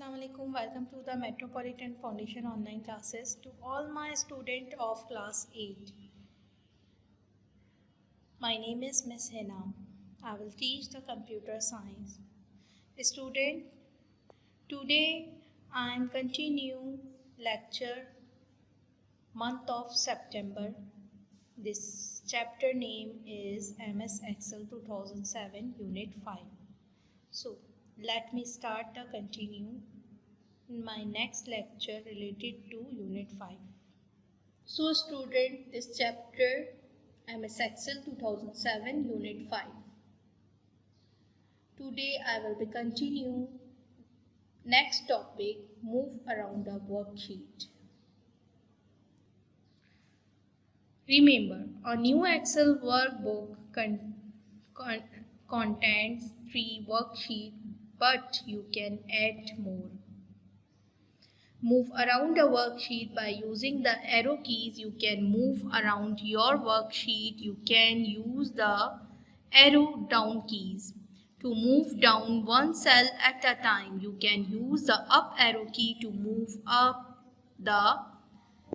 Assalamualaikum. Welcome to the Metropolitan Foundation online classes. To all my students of class 8. My name is Miss Hina. I will teach the computer science. Student, today I am continue lecture month of September. This chapter name is MS Excel 2007 Unit 5. So let me start the continue my next lecture related to Unit 5. So student, this chapter MS Excel 2007 Unit 5. Today I will be continue next topic, move around the worksheet. Remember, a new Excel workbook contains 3 worksheets, but you can add more. Move around a worksheet by using the arrow keys. You can move around your worksheet. You can use the arrow down keys. To move down one cell at a time, you can use the up arrow key to move up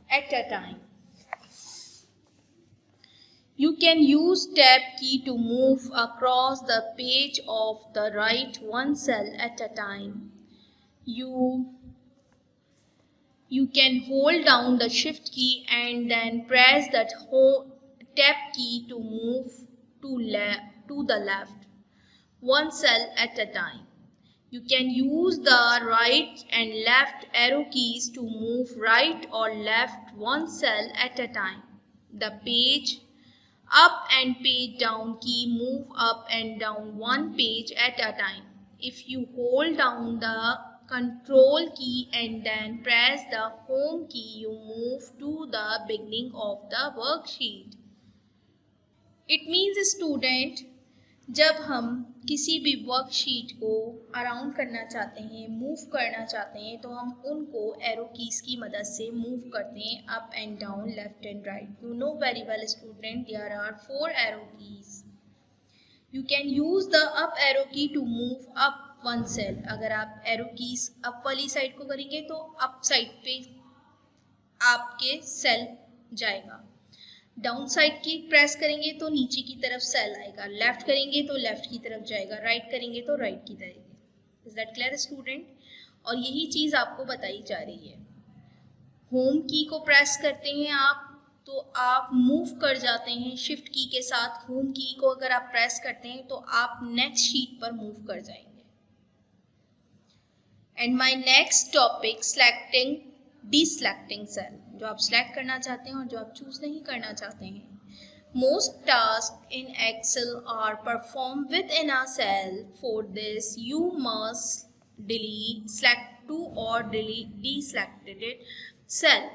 at a time. You can use tab key to move across the page of the right one cell at a time. You can hold down the shift key and then press that tab key to move to the left one cell at a time. You can use the right and left arrow keys to move right or left one cell at a time. The page up and page down key move up and down one page at a time. If you hold down the Control key and then press the home key, you move to the beginning of the worksheet. It means student, जब हम किसी भी worksheet को around करना चाहते हैं, move करना चाहते हैं, तो हम उनको एरो कीज की मदद से मूव करते हैं up and down, left and right. You know very well student, there are 4 arrow keys. You can use the up arrow key to move up one cell. अगर आप एरो कीज अप वाली side को करेंगे तो up side पे आपके cell जाएगा. Down side की प्रेस करेंगे तो नीचे की तरफ सेल आएगा. लेफ्ट करेंगे तो लेफ्ट की तरफ जाएगा. राइट करेंगे तो राइट की तरफ. Is that clear student? और यही चीज़ आपको बताई जा रही है. होम की को प्रेस करते हैं आप तो आप मूव कर जाते हैं शिफ्ट की के साथ. होम की को अगर आप प्रेस करते हैं तो आप नेक्स्ट शीट पर मूव कर जाएंगे. And my next topic, selecting deselecting cell. जो आप सेलेक्ट करना चाहते हैं और जो आप चूज नहीं करना चाहते हैं. Most task in Excel are perform within a cell. For this you must delete, select to or delete deselected cell.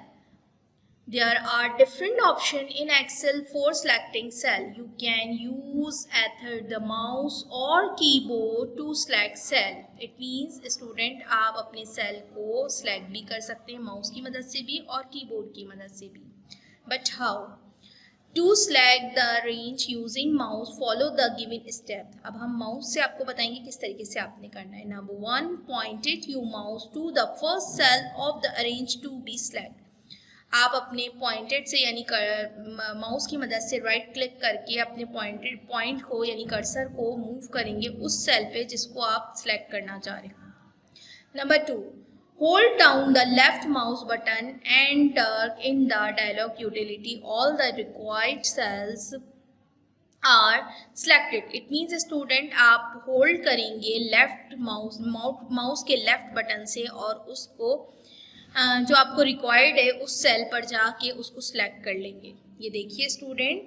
There are different options in Excel for selecting cell. You can use either the mouse or keyboard to select cell. It means student, आप अपने cell को select भी कर सकते हैं mouse की मदद से भी और कीबोर्ड की मदद से भी. But how? To select the range using mouse, follow the given step. अब हम माउस से आपको बताएंगे किस तरीके से आपने करना है. Number 1, point it your mouse to the first cell of the arrange to be select. आप अपने पॉइंटेड से यानी माउस की मदद से राइट क्लिक करके अपने पॉइंट को यानी कर्सर को मूव करेंगे उस सेल पे जिसको आप सिलेक्ट करना चाह रहे हैं. Number 2, hold down the left mouse button and in the dialog utility all the required cells are selected. It means student, आप होल्ड करेंगे लेफ्ट माउस के लेफ्ट बटन से और उसको जो आपको रिक्वायर्ड है उस सेल पर जाके उसको सिलेक्ट कर लेंगे. ये देखिए स्टूडेंट,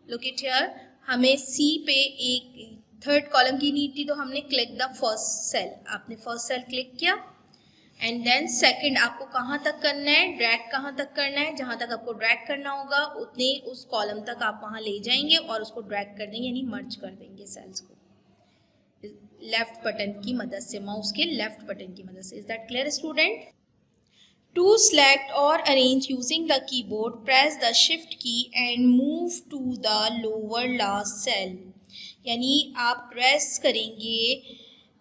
लुक इट हियर. हमें सी पे एक थर्ड कॉलम की नीड थी तो हमने क्लिक द फर्स्ट सेल. आपने फर्स्ट सेल क्लिक किया एंड देन सेकंड आपको कहाँ तक करना है, ड्रैग कहाँ तक करना है. जहाँ तक आपको ड्रैग करना होगा उतने उस कॉलम तक आप वहाँ ले जाएंगे और उसको ड्रैग कर देंगे यानी मर्ज कर देंगे सेल्स को लेफ्ट बटन की मदद से, माउस के लेफ्ट बटन की मदद से. Is that clear student? To select or arrange using the keyboard, press the shift key and move to the lower last cell. यानी आप प्रेस करेंगे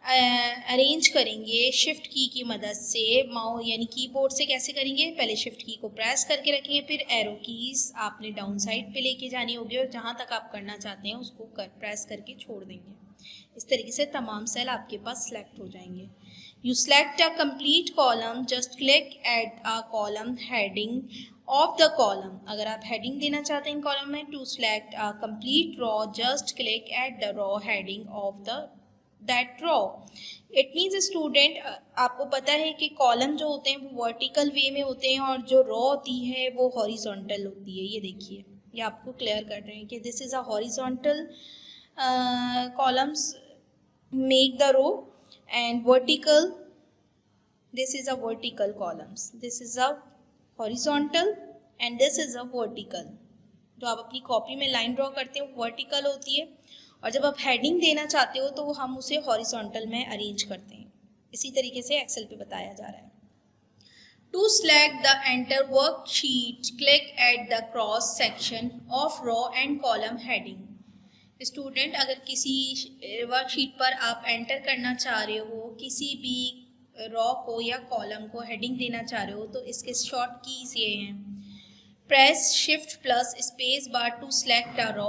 अरेंज करेंगे शिफ्ट की मदद से, माउस यानी कीबोर्ड से कैसे करेंगे, पहले शिफ्ट की को प्रेस करके रखेंगे, फिर एरो कीज आपने डाउन साइड पे लेके जानी होगी और जहाँ तक आप करना चाहते हैं उसको प्रेस करके छोड़ देंगे। इस तरीके से तमाम सेल आपके पास सिलेक्ट हो जाएंगे। You select a complete column, just click at a column heading of the column. अगर आप हेडिंग देना चाहते हैं कॉलम में, to select a complete row, just click at the row heading of the that row. It means student, आपको पता है कि कॉलम जो होते हैं वो वर्टिकल वे में होते हैं और जो रॉ होती है वो हॉरिजॉन्टल होती है। ये देखिए, ये आपको क्लियर कर रहे हैं कि this is a horizontal columns make the row, and vertical, this is a vertical columns, this is a horizontal and this is a vertical। जो आप अपनी कॉपी में लाइन ड्रॉ करते हैं वो वर्टिकल होती है और जब आप हेडिंग देना चाहते हो तो हम उसे हॉरिजॉन्टल में अरेंज करते हैं। इसी तरीके से एक्सेल पे बताया जा रहा है। To select the entire worksheet, click at the cross section of row and column heading. Student, अगर किसी वर्कशीट पर आप एंटर करना चाह रहे हो, किसी भी रॉ को या कॉलम को हेडिंग देना चाह रहे हो, तो इसके शॉर्ट कीज ये हैं। Press shift plus space bar to select a row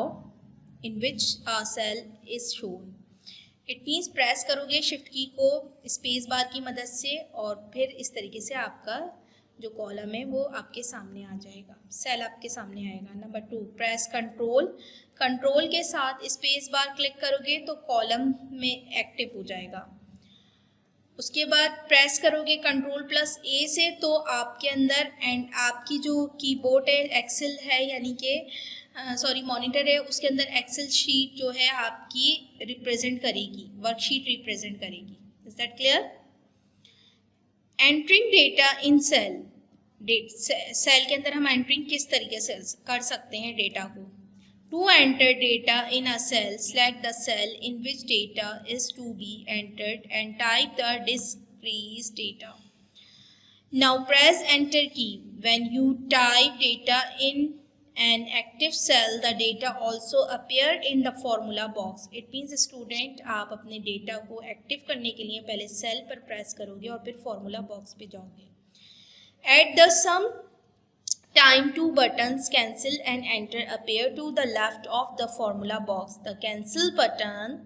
in which a cell is shown. It means press करोगे शिफ्ट की को स्पेस बार की मदद से और फिर इस तरीके से आपका जो कॉलम है वो आपके सामने आ जाएगा, सेल आपके सामने आएगा। नंबर 2, प्रेस कंट्रोल, कंट्रोल के साथ स्पेस बार क्लिक करोगे तो कॉलम में एक्टिव हो जाएगा। उसके बाद प्रेस करोगे कंट्रोल प्लस ए से तो आपके अंदर एंड आपकी जो कीबोर्ड है एक्सेल है यानी कि सॉरी मॉनिटर है, उसके अंदर एक्सेल शीट जो है आपकी रिप्रेजेंट करेगी, वर्कशीट रिप्रेजेंट करेगी। Is that clear? Entering data in cell, cell के अंदर हम एंटरिंग किस तरीके से कर सकते हैं डेटा को। To enter data in a cell, select the cell in which data is to be entered and type the discrete data. Now press enter key. When you type data in an active cell, the data also appeared in the formula box. It means student, आप अपने data को active करने के लिए पहले cell पर press करोगे और फिर फॉर्मूला बॉक्स पे जाओगे। At the sum time, two buttons cancel and enter appear to the left of the formula box. The cancel button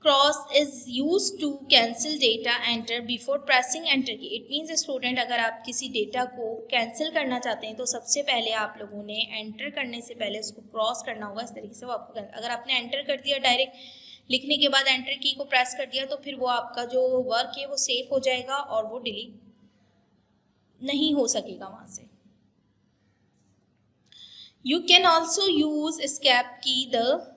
cross is use to cancel data enter before pressing enter की। It means student, अगर आप किसी data को cancel करना चाहते हैं तो सबसे पहले आप लोगों ने एंटर करने से पहले उसको क्रॉस करना होगा। इस तरीके से वो आपको, अगर आपने एंटर कर दिया डायरेक्ट लिखने के बाद एंटर की को प्रेस कर दिया तो फिर वो आपका जो वर्क है वो सेव हो जाएगा और वो डिलीट नहीं हो सकेगा वहाँ से। You can also use escape key, the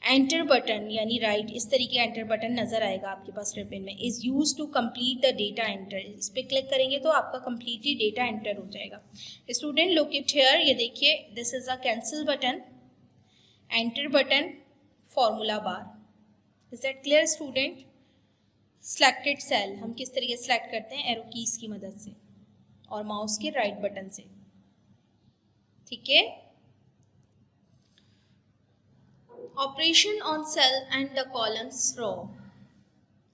enter button यानी राइट, इस तरीके एंटर बटन नजर आएगा आपके पास रिबन में, is use to complete the data enter. इस पर क्लिक करेंगे तो आपका कंप्लीटली डेटा एंटर हो जाएगा। स्टूडेंट लुक इट हियर, ये देखिए, this is a cancel button, enter button, formula bar. Is that clear student? Selected cell हम किस तरीके से सिलेक्ट करते हैं, एरो कीज की मदद से और माउस के राइट बटन से। ठीक है। Operation on cell and the columns row.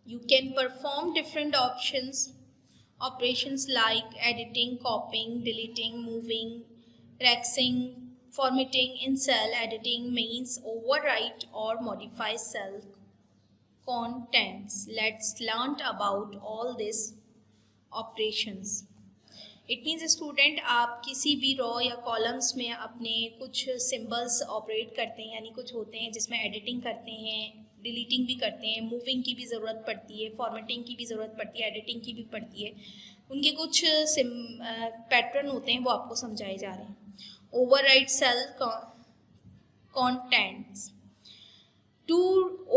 You can perform different operations like editing, copying, deleting, moving, rexing, formatting in cell. Editing means overwrite or modify cell contents. Let's learn about all these operations. It means student, आप किसी भी raw या columns में अपने कुछ symbols operate करते हैं, यानी कुछ होते हैं जिसमें एडिटिंग करते हैं, डिलीटिंग भी करते हैं, मूविंग की भी ज़रूरत पड़ती है, फॉर्मेटिंग की भी ज़रूरत पड़ती है, एडिटिंग की भी पड़ती है। उनके कुछ पैटर्न होते हैं वो आपको समझाए जा रहे हैं। Overwrite cell contents, to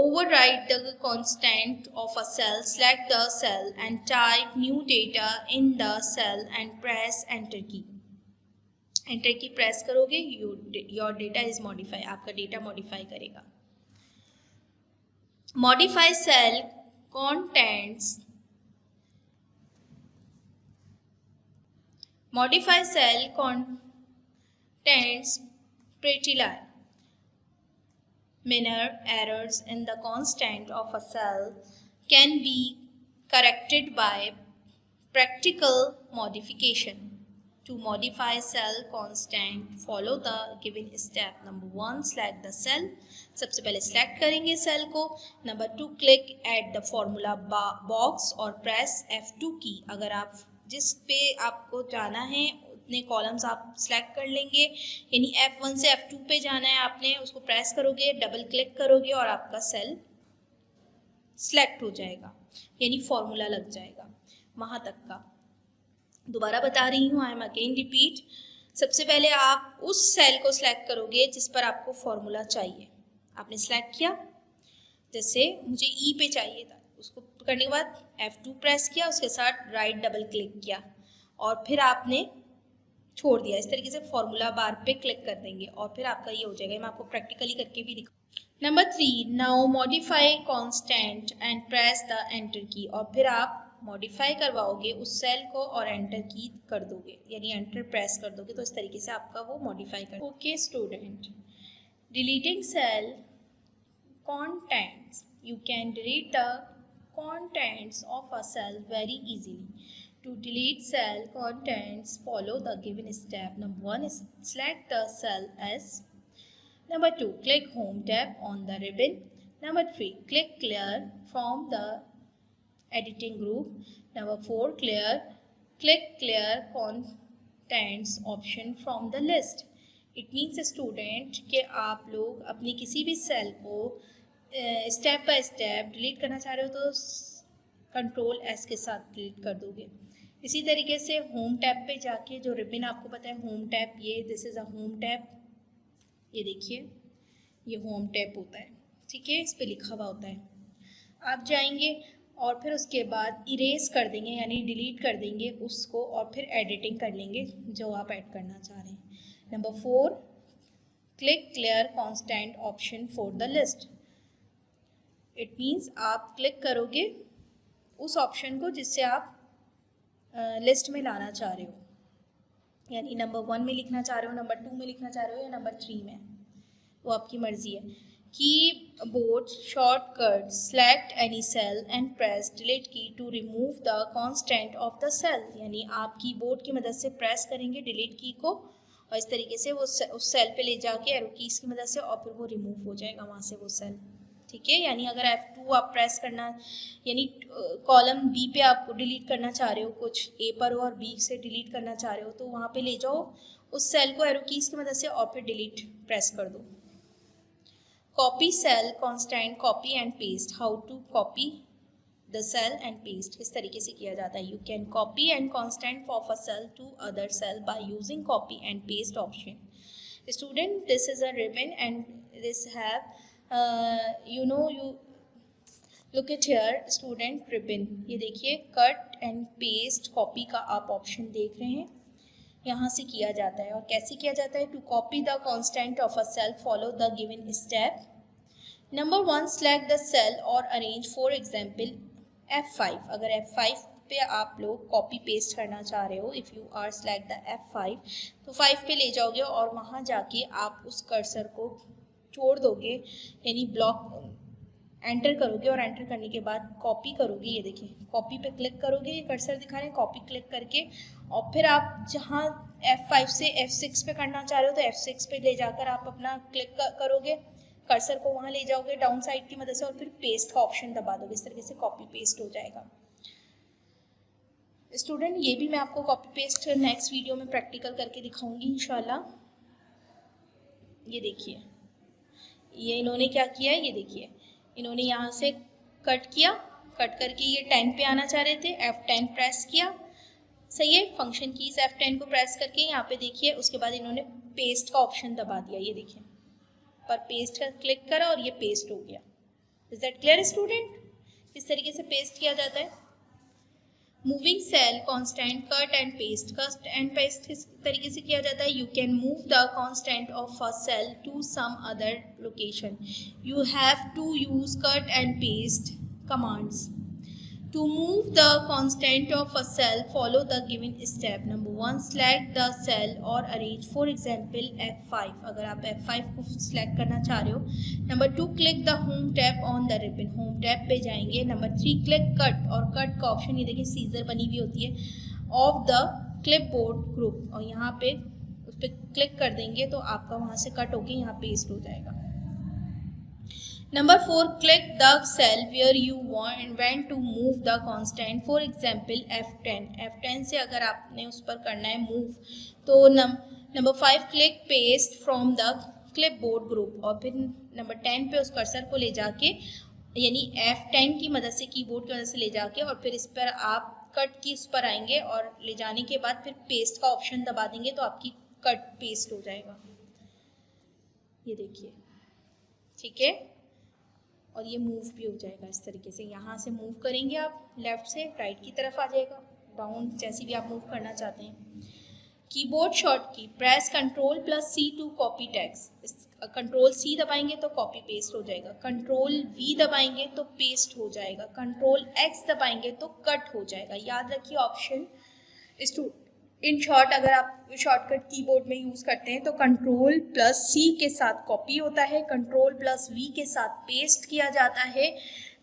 override the constant of a cell, select the cell and type new data in the cell and press enter key. Enter की प्रेस करोगे, your data is modify, आपका डेटा मॉडिफाई करेगा। Modify cell contents, modify cell contents pretty line. Minor errors in the constant of a cell can be corrected by practical modification. To modify cell constant, follow the given step. Number 1, select the cell. सबसे पहले select करेंगे cell को. Number 2, click at the formula box और press F2 की. अगर आप जिस पे आपको जाना है उतने कॉलम्स आप select कर लेंगे, यानी F1 से F2 पे जाना है आपने, उसको प्रेस करोगे, डबल क्लिक करोगे और आपका सेल select हो जाएगा, यानी फॉर्मूला लग जाएगा वहाँ तक का. दोबारा बता रही हूँ, आई एम अगेन रिपीट. सबसे पहले आप उस सेल को सिलेक्ट करोगे जिस पर आपको फॉर्मूला चाहिए. आपने सिलेक्ट किया, जैसे मुझे ई पे चाहिए था, उसको करने के बाद F2 प्रेस किया, उसके साथ राइट डबल क्लिक किया और फिर आपने छोड़ दिया. इस तरीके से फॉर्मूला बार पे क्लिक कर देंगे और फिर आपका ये हो जाएगा. मैं आपको प्रैक्टिकली करके भी दिखाऊँ. Number 3, now modify constant and press the enter की. और फिर आप मॉडिफाई करवाओगे उस सेल को और एंटर की कर दोगे, यानी एंटर प्रेस कर दोगे, तो इस तरीके से आपका वो मॉडिफाई कर. Okay student, deleting cell contents. You can delete the contents of a cell very easily. To delete cell contents, follow the given step. Number 1 is select the cell as. Number 2, click Home tab on the ribbon. Number 3, click Clear from the editing group. Number 4, click Clear contents option from the list. It means student कि आप लोग अपनी किसी भी cell को step by step delete करना चाह रहे हो तो कंट्रोल एस के साथ डिलीट कर दोगे. इसी तरीके से होम टैब पे जाके जो रिबन आपको पता है होम टैब, ये this is a home tab, ये देखिए ये होम टैब होता है, ठीक है, इस पे लिखा हुआ होता है. आप जाएंगे और फिर उसके बाद इरेज कर देंगे, यानी डिलीट कर देंगे उसको और फिर एडिटिंग कर लेंगे जो आप ऐड करना चाह रहे हैं. Number 4, click clear constant option for the list. It means आप क्लिक करोगे उस ऑप्शन को जिससे आप लिस्ट में लाना चाह रहे हो, यानी नंबर 1 में लिखना चाह रहे हो, नंबर 2 में लिखना चाह रहे हो या नंबर 3 में, वो आपकी मर्जी है. Keyboard shortcut, select any cell and press delete key to remove the constant of the cell. यानी आप कीबोर्ड की मदद से प्रेस करेंगे डिलीट की को और इस तरीके से वो उस सेल पे ले जाके एरो कीज़ की मदद से और फिर वो रिमूव हो जाएगा वहाँ से वो सेल, ठीक है. यानी अगर F2 आप प्रेस करना, यानी कॉलम बी पे आप डिलीट करना चाह रहे हो, कुछ ए पर हो और बी से डिलीट करना चाह रहे हो, तो वहाँ पे ले जाओ उस सेल को एरो कीज़ की मदद से और फिर डिलीट प्रेस कर दो. Copy cell constant, copy and paste. How to copy the cell and paste, इस तरीके से किया जाता है. You can copy and constant of a cell to other cell by using copy and paste option. Student, this is a ribbon and this have you look at here student ribbon. ये देखिए cut and paste copy का आप option देख रहे हैं, यहाँ से किया जाता है. और कैसे किया जाता है? To copy the constant of a cell, follow the given step. Number 1, select the cell or arrange, for example F5. अगर F5 पे आप लोग कॉपी पेस्ट करना चाह रहे हो, if you are select the F5, तो 5 पे ले जाओगे और वहाँ जाके आप उस कर्सर को छोड़ दोगे, यानी ब्लॉक एंटर करोगे और एंटर करने के बाद कॉपी करोगे. ये देखिए कॉपी पे क्लिक करोगे, ये कर्सर दिखा रहे हैं, कॉपी क्लिक करके और फिर आप जहाँ F5 से F6 पे करना चाह रहे हो तो F6 पे ले जाकर आप अपना क्लिक करोगे, कर्सर को वहाँ ले जाओगे डाउन साइड की मदद से और फिर पेस्ट का ऑप्शन दबा दोगे. इस तरीके से कॉपी पेस्ट हो जाएगा. स्टूडेंट, ये भी मैं आपको कॉपी पेस्ट नेक्स्ट वीडियो में प्रैक्टिकल करके दिखाऊंगी इंशाल्लाह. ये देखिए ये इन्होंने क्या किया है, ये देखिए इन्होंने यहाँ से कट किया, कट करके ये 10 पे आना चाह रहे थे, F10 प्रेस किया, सही है. फंक्शन कीज F10 को प्रेस करके यहाँ पे देखिए उसके बाद इन्होंने पेस्ट का ऑप्शन दबा दिया. ये देखिए पर पेस्ट का क्लिक करा और ये पेस्ट हो गया. Is that clear student? इस तरीके से पेस्ट किया जाता है. Moving cell constant, cut and paste. Cut and paste किस तरीके से किया जाता है? You can move the constant of a cell to some other location. You have to use cut and paste commands. To move the constant of a cell, follow the given step. Number 1, select the cell or arrange. For example, F5. अगर आप F5 को select करना चाह रहे हो. Number 2, click the home tab on the ribbon. Home tab पे जाएंगे. Number 3, click cut. और cut का ऑप्शन ये देखिए सीजर बनी हुई होती है of the clipboard group. और यहाँ पे उस पर क्लिक कर देंगे तो आपका वहाँ से कट होके यहाँ पेस्ट हो जाएगा. Number 4, click the cell where you want to move the constant. For example, F10. F10 से अगर आपने उस पर करना है move तो number 5, click paste from the clipboard group. और फिर number 10 पे उस कर्सर को ले जाके यानी F10 की मदद से कीबोर्ड की मदद से ले जाके और फिर इस पर आप कट की उस पर आएंगे और ले जाने के बाद फिर पेस्ट का ऑप्शन दबा देंगे तो आपकी कट पेस्ट हो जाएगा. ये देखिए, ठीक है. और ये मूव भी हो जाएगा इस तरीके से. यहाँ से मूव करेंगे आप लेफ्ट से राइट की तरफ आ जाएगा, डाउन जैसी भी आप मूव करना चाहते हैं. Keyboard short key press Ctrl+C to copy text. Ctrl+C दबाएंगे तो कॉपी पेस्ट हो जाएगा. Ctrl+V दबाएंगे तो पेस्ट हो जाएगा. Ctrl+X दबाएंगे तो कट हो जाएगा. याद रखिए ऑप्शन इन शॉर्ट अगर आप शॉर्टकट कीबोर्ड में यूज़ करते हैं तो Ctrl+C के साथ कॉपी होता है, Ctrl+V के साथ पेस्ट किया जाता है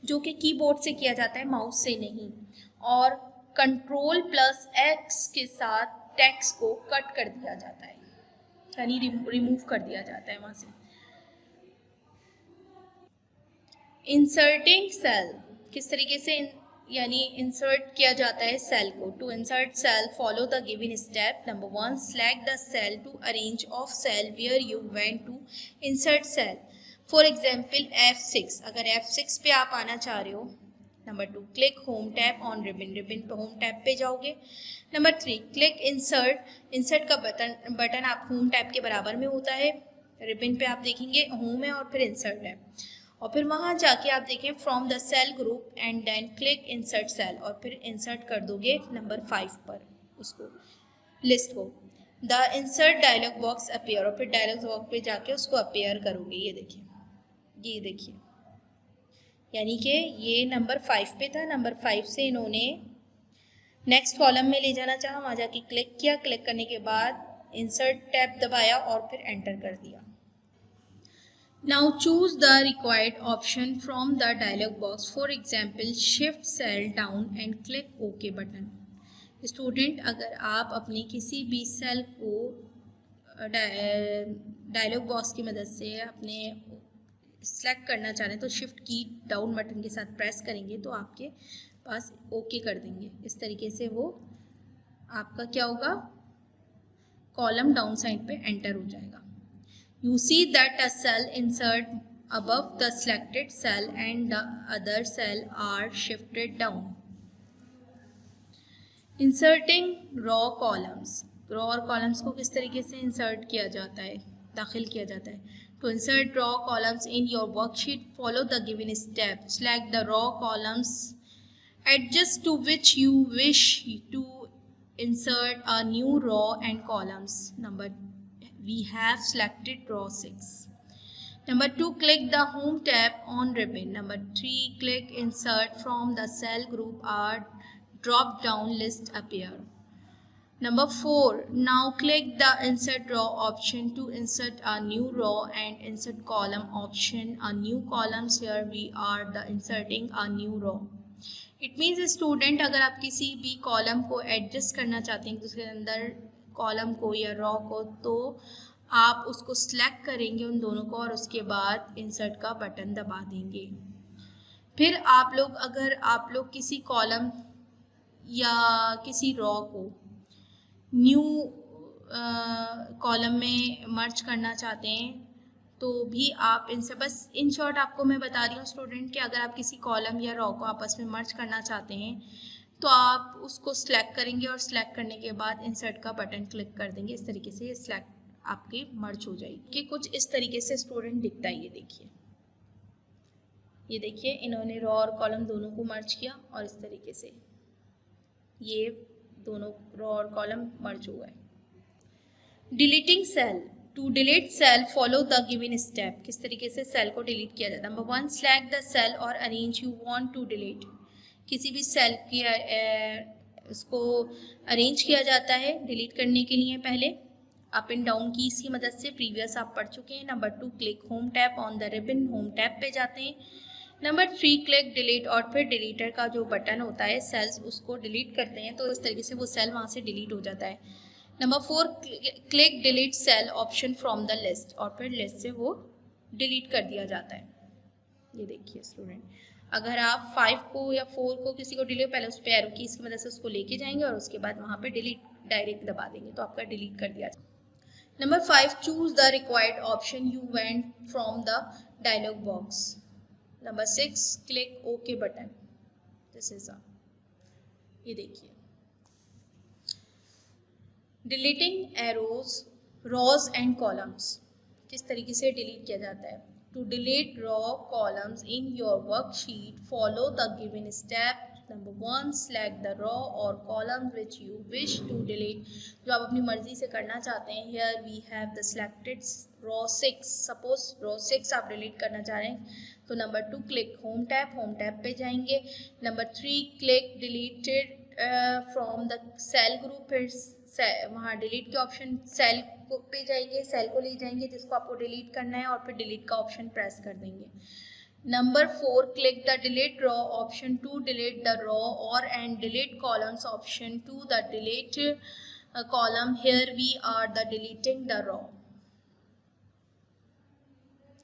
जो कि कीबोर्ड से किया जाता है, माउस से नहीं. और Ctrl+X के साथ टेक्स्ट को कट कर दिया जाता है यानी रिमूव कर दिया जाता है वहाँ से. इंसर्टिंग सेल किस तरीके से यानी इंसर्ट किया जाता है सेल को. To insert cell follow the given step. Number 1, select the cell to arrange of cell where you want to insert cell. For example F6. अगर F6 पे आप आना चाह रहे हो. Number 2, click home tab on ribbon. Ribbon पे home tab पे जाओगे. Number 3, click insert. इंसर्ट का बटन आप होम टैब के बराबर में होता है. रिबन पे आप देखेंगे होम है और फिर इंसर्ट है और फिर वहाँ जाके आप देखें from the cell group and then click insert cell और फिर इंसर्ट कर दोगे नंबर 5 पर उसको लिस्ट को. The insert dialog box appear और फिर डायलॉग बॉक्स पे जाके उसको अपीयर करोगे. ये देखिए यानी कि ये नंबर 5 पे था. नंबर 5 से इन्होंने नेक्स्ट कॉलम में ले जाना चाहा, वहाँ जाके क्लिक किया. क्लिक करने के बाद इंसर्ट टैब दबाया और फिर एंटर कर दिया. Now choose the required option from the dialog box. For example, shift cell down and click OK button. Student अगर आप अपनी किसी भी सेल को डायलॉग बॉक्स की मदद से अपने सेलेक्ट करना चाह रहे हैं तो शिफ्ट की डाउन बटन के साथ प्रेस करेंगे तो आपके पास ओके कर देंगे. इस तरीके से वो आपका क्या होगा, कॉलम डाउन साइड पे एंटर हो जाएगा. You see that a cell insert above the selected cell and the other cell are shifted down. Inserting raw columns. raw और columns को किस तरीके से insert किया जाता है, दाखिल किया जाता है. To insert raw columns in your worksheet, follow the given step. Select the raw columns, adjust to which you wish to insert a new row and columns. We have selected row 6. Number 2, click the home tab on ribbon. Number 3, click insert from the cell group or drop down list appear. Number 4, now click the insert row option to insert a new row and insert column option a new columns. Here we are the inserting a new row. It means student अगर आप किसी भी column को adjust करना चाहते हैं उसके अंदर कॉलम को या रॉ को तो आप उसको सिलेक्ट करेंगे उन दोनों को और उसके बाद इंसर्ट का बटन दबा देंगे. फिर अगर आप लोग किसी कॉलम या किसी रॉ को न्यू कॉलम में मर्ज करना चाहते हैं तो भी आप इनसे बस इन शॉर्ट आपको मैं बता रही हूँ स्टूडेंट कि अगर आप किसी कॉलम या रॉ को आपस में मर्ज करना चाहते हैं तो आप उसको सिलेक्ट करेंगे और सिलेक्ट करने के बाद इंसर्ट का बटन क्लिक कर देंगे. इस तरीके से ये सिलेक्ट आपकी मर्ज हो जाएगी कि कुछ इस तरीके से स्टूडेंट दिखता है. ये देखिए इन्होंने रॉ और कॉलम दोनों को मर्ज किया और इस तरीके से ये दोनों रॉ और कॉलम मर्ज हो गए. Deleting cell. To delete cell follow the given step. किस तरीके से सेल को डिलीट किया जाता है. नंबर 1, सेलेक्ट द सेल और arrange you want to delete. किसी भी सेल की इसको अरेंज किया जाता है डिलीट करने के लिए पहले अप एंड डाउन कीज की मदद से, प्रीवियस आप पढ़ चुके हैं। Number 2 click home tab on the ribbon, home tab पे जाते हैं। नंबर 3 क्लिक डिलीट, और फिर डिलीटर का जो बटन होता है सेल्स उसको डिलीट करते हैं तो इस तरीके से वो सेल वहाँ से डिलीट हो जाता है। Number 4 click delete cell option from the list, और फिर लिस्ट से वो डिलीट कर दिया जाता है। ये देखिए स्टूडेंट, अगर आप 5 को या 4 को किसी को डिलीट, पहले उस पर एरो कीज की मदद से उसको लेके जाएंगे और उसके बाद वहाँ पे डिलीट डायरेक्ट दबा देंगे तो आपका डिलीट कर दिया जाए। Number 5 choose the required option you want from the dialog box. Number 6 click okay button, this is ये देखिए deleting arrows rows and columns, किस तरीके से डिलीट किया जाता है। To delete raw columns in your worksheet, follow the given step. Number 1 select the raw or column which you wish to delete, जो आप अपनी मर्जी से करना चाहते हैं। Here we have the selected raw 6, suppose raw 6 आप डिलीट करना चाह रहे हैं तो नंबर 2 क्लिक होम टैब पे जाएंगे। Number 3 click deleted from the cell group, फिर वहाँ डिलीट के ऑप्शन सेल पे जाएंगे, सेल को ले जाएंगे जिसको आपको डिलीट करना है और फिर डिलीट का ऑप्शन प्रेस कर देंगे। Number 4 click the delete row option to delete the row और and delete columns option to the delete column, here we are the deleting the row.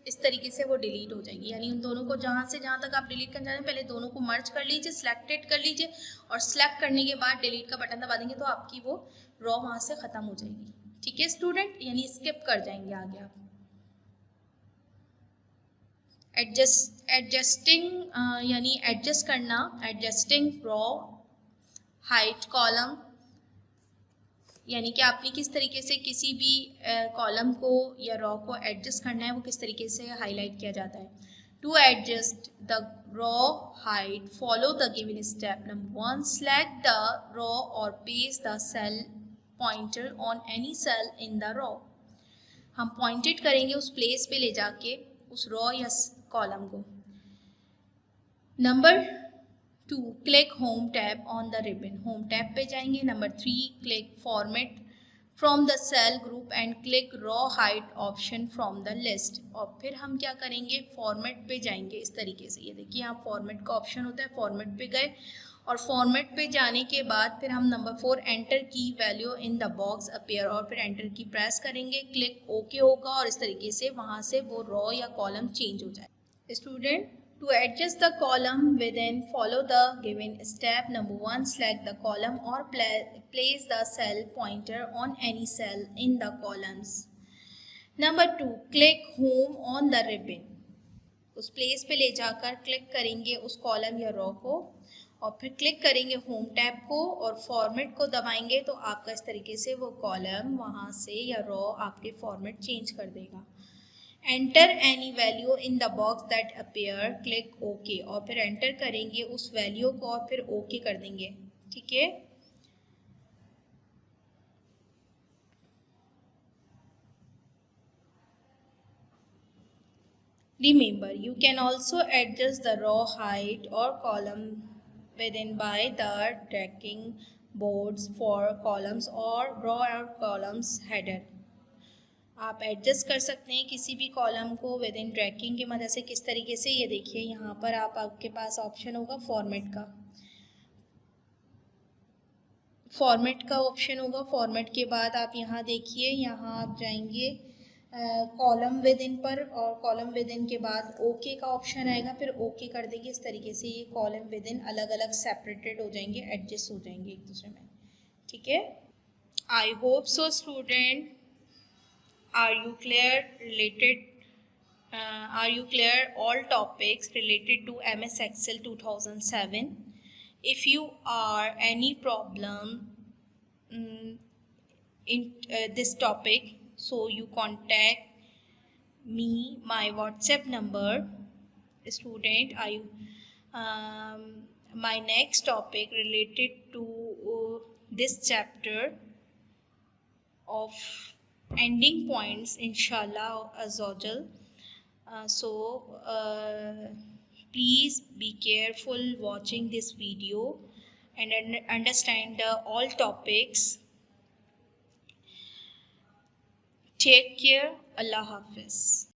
इस तरीके से वो डिलीट हो जाएगी, यानी उन दोनों को जहाँ से जहाँ तक आप डिलीट करना चाहते हैं पहले दोनों को मर्ज कर लीजिए, सिलेक्टेड कर लीजिए और सिलेक्ट करने के बाद डिलीट का बटन दबा देंगे तो आपकी वो रॉ वहाँ से ख़त्म हो जाएगी। ठीक है स्टूडेंट, यानी स्किप कर जाएंगे आगे आप। एडजस्टिंग यानी एडजस्ट करना, एडजस्टिंग रॉ हाइट कॉलम, यानी कि आपने किस तरीके से किसी भी कॉलम को या रॉ को एडजस्ट करना है वो किस तरीके से हाईलाइट किया जाता है। To adjust the row height follow the given step. Number 1 select the row और paste the cell pointer on any cell in the row. हम पॉइंटेड करेंगे उस प्लेस पे ले जाके उस रॉ या कॉलम को। Number 2 click home tab on the ribbon, home tab पे जाएंगे। Number 3 click format from the cell group and click row height option from the list, और फिर हम क्या करेंगे फॉर्मेट पे जाएंगे इस तरीके से। ये देखिए यहाँ फॉर्मेट का ऑप्शन होता है, फॉर्मेट पे गए और फॉर्मेट पे जाने के बाद फिर हम नंबर 4 एंटर की value in the box appear, और फिर एंटर की प्रेस करेंगे, क्लिक ओके होगा और इस तरीके से वहाँ से वो रॉ या कॉलम चेंज हो जाए। Student, to adjust the column within, follow the given step. Number 1 select the column or place the cell pointer on any cell in the columns. Number 2 click home on the ribbon, उस place पे ले जाकर click करेंगे उस column या raw को और फिर क्लिक करेंगे होम टैब को और फॉर्मेट को दबाएंगे तो आपका इस तरीके से वो कॉलम वहाँ से या रॉ आपके फॉर्मेट चेंज कर देगा। Enter any value in the box that appear, click okay, और फिर एंटर करेंगे उस वैल्यू को और फिर ओके कर देंगे। ठीक है, remember you can also adjust the row height और column within by the tracking boards for columns or raw और columns header। आप एडजस्ट कर सकते हैं किसी भी कॉलम को विद इन ट्रैकिंग की मदद से। किस तरीके से, ये देखिए यहाँ पर आपके पास ऑप्शन होगा फॉर्मेट का ऑप्शन होगा। फॉर्मेट के बाद आप यहाँ देखिए, यहाँ आप जाएंगे कॉलम विद इन पर और कॉलम विद इन के बाद ओके का ऑप्शन आएगा, फिर ओके कर देंगे। इस तरीके से ये कॉलम विद इन अलग अलग सेपरेटेड हो जाएंगे, एडजस्ट हो जाएंगे एक दूसरे में। ठीक है, I hope so student, are you clear all topics related to MS Excel 2007? If you are any problem in this topic, so you contact me, my WhatsApp number. Student, my next topic related to this chapter of ending points inshallah azawajal. So Please be careful watching this video and understand all topics. Take care. Allah Hafiz.